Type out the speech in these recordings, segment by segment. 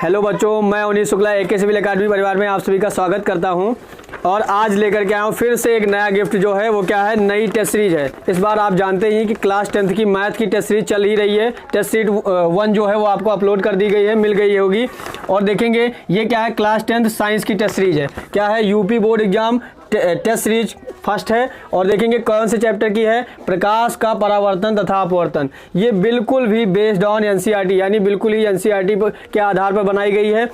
Hello बच्चों, मैं उन्नीस शुक्ला AK सिविल अकादमी परिवार में आप सभी का स्वागत करता हूं। और आज लेकर के आया हूं फिर से एक नया गिफ्ट जो है वो क्या है, नई टेस्ट सीरीज है। इस बार आप जानते ही कि क्लास 10th की मैथ की टेस्ट सीरीज चल ही रही है। टेस्ट सीरीज 1 जो है वो आपको अपलोड कर दी गई है, मिल गई होगी। और देखेंगे ये क्या है, क्लास 10th साइंस की टेस्ट सीरीज है। क्या है, UP board exam test series first है। और देखेंगे कौन से चैप्टर की है, प्रकाश का परावर्तन तथा अपवर्तन। ये बिल्कुल भी बेस्ड ऑन NCERT यानी बिल्कुल ही NCERT के आधार पर बनाई गई है।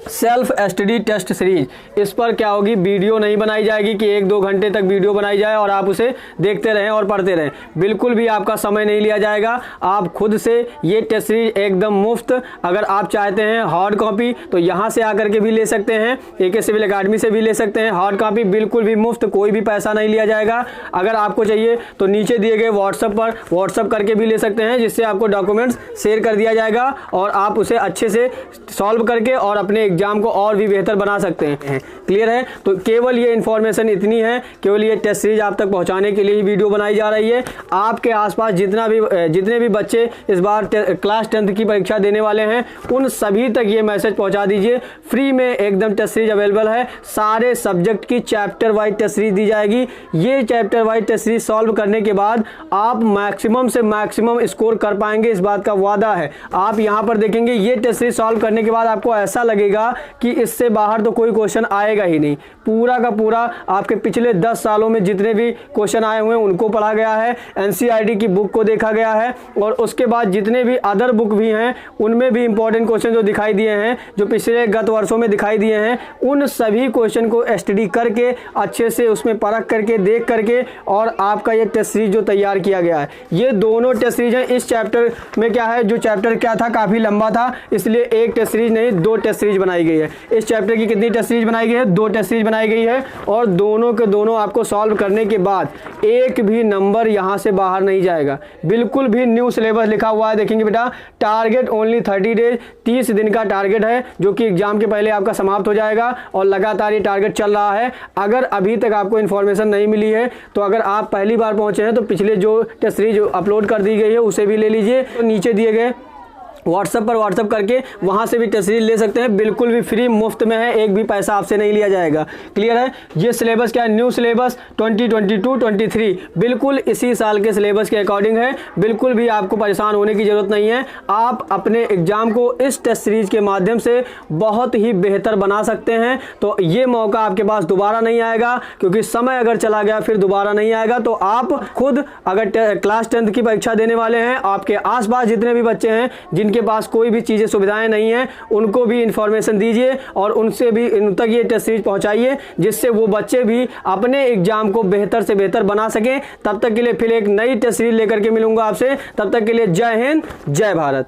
Self study test series. इस पर क्या होगी, वीडियो नहीं बनाई जाएगी कि 1-2 घंटे तक वीडियो बनाई जाए और आप उसे देखते रहें और पढ़ते रहें। बिल्कुल भी आपका समय नहीं लिया जाएगा। आप खुद से ये टेस्ट सीरीज एकदम मुफ्त, अगर आप चाहते हैं हार्ड कॉपी तो यहाँ से आकर के भी ले सकते हैं, AK सिविल अकादमी से भी ले सकते हैं। हार्ड कॉपी बिल्कुल भी मुफ्त, कोई भी पैसा नहीं लिया जाएगा। अगर आपको चाहिए तो नीचे दिए गए व्हाट्सएप पर व्हाट्सएप करके भी ले सकते हैं, जिससे आपको डॉक्यूमेंट्स शेयर कर दिया जाएगा और आप उसे अच्छे से सॉल्व करके और अपने एग्जाम को और भी बेहतर बना सकते हैं। क्लियर है? तो केवल ये इन्फॉर्मेशन इतनी है, केवल ये टेस्ट सीरीज आप तक पहुंचाने के लिए ही वीडियो बनाई जा रही है। आपके आसपास जितने भी बच्चे इस बार क्लास 10th की परीक्षा देने वाले हैं, उन सभी तक ये मैसेज पहुंचा दीजिए। फ्री में एकदम टेस्ट सीरीज अवेलेबल है। सारे सब्जेक्ट की चैप्टर वाइज टेस्ट सीरीज दी जाएगी। ये chapter wise test series solve करने के बाद आप मैक्सिमम से मैक्सिमम स्कोर कर पाएंगे, इस बात का वादा है। आप यहाँ पर देखेंगे ये टेस्ट सीरीज सॉल्व करने के बाद आपको ऐसा लगेगा कि इससे बाहर तो कोई क्वेश्चन आएगा ही नहीं। पूरा का पूरा आपके पिछले 10 सालों में जितने भी क्वेश्चन आए हुए हैं उनको पढ़ा गया है, NCERT की बुक को देखा गया है, और उसके बाद जितने भी अदर बुक भी हैं उनमें भी इंपॉर्टेंट क्वेश्चन जो दिखाई दिए हैं, जो पिछले गत वर्षों में दिखाई दिए हैं, उन सभी क्वेश्चन को स्टडी करके अच्छे से उसमें परख करके देख करके और आपका ये टेस्ट सीरीज जो तैयार किया गया है, ये दोनों टेस्ट सीरीज हैं। इस चैप्टर में क्या है, जो चैप्टर क्या था काफ़ी लंबा था, इसलिए एक टेस्ट सीरीज नहीं 2 टेस्ट सीरीज बनाई गई है। इस चैप्टर की कितनी टेस्ट सीरीज बनाई गई है, 2 टेस्ट सीरीज बनाई गई है। और दोनों के दोनों आपको सॉल्व करने के बाद एक भी नंबर यहां से बाहर नहीं जाएगा। बिल्कुल भी न्यू सिलेबस लिखा हुआ है। देखेंगे बेटा, टारगेट ओनली 30 डेज, 30 दिन का टारगेट है, जो कि एग्जाम के पहले आपका समाप्त हो जाएगा। और लगातार ये टारगेट चल रहा है। अगर अभी तक आपको इन्फॉर्मेशन नहीं मिली है तो अगर आप पहली बार पहुंचे हैं तो पिछले जो टेस्ट सीरीज अपलोड कर दी गई है उसे भी ले लीजिए। तो नीचे दिए गए व्हाट्सएप करके वहां से भी टेस्ट सीरीज ले सकते हैं। बिल्कुल भी फ्री मुफ्त में है, एक भी पैसा आपसे नहीं लिया जाएगा। क्लियर है? ये सिलेबस क्या है, न्यू सिलेबस 2022-23 बिल्कुल इसी साल के सिलेबस के अकॉर्डिंग है। बिल्कुल भी आपको परेशान होने की जरूरत नहीं है। आप अपने एग्जाम को इस टेस्ट सीरीज के माध्यम से बहुत ही बेहतर बना सकते हैं। तो ये मौका आपके पास दोबारा नहीं आएगा, क्योंकि समय अगर चला गया फिर दोबारा नहीं आएगा। तो आप खुद अगर क्लास 10th की परीक्षा देने वाले हैं, आपके आसपास जितने भी बच्चे हैं जिनके पास कोई भी चीजें सुविधाएं नहीं है, उनको भी इंफॉर्मेशन दीजिए और उनसे भी इन तक ये टेस्ट सीरीज पहुंचाइए, जिससे वो बच्चे भी अपने एग्जाम को बेहतर से बेहतर बना सकें। तब तक के लिए फिर एक नई टेस्ट सीरीज लेकर के मिलूंगा आपसे। तब तक के लिए जय हिंद, जय भारत।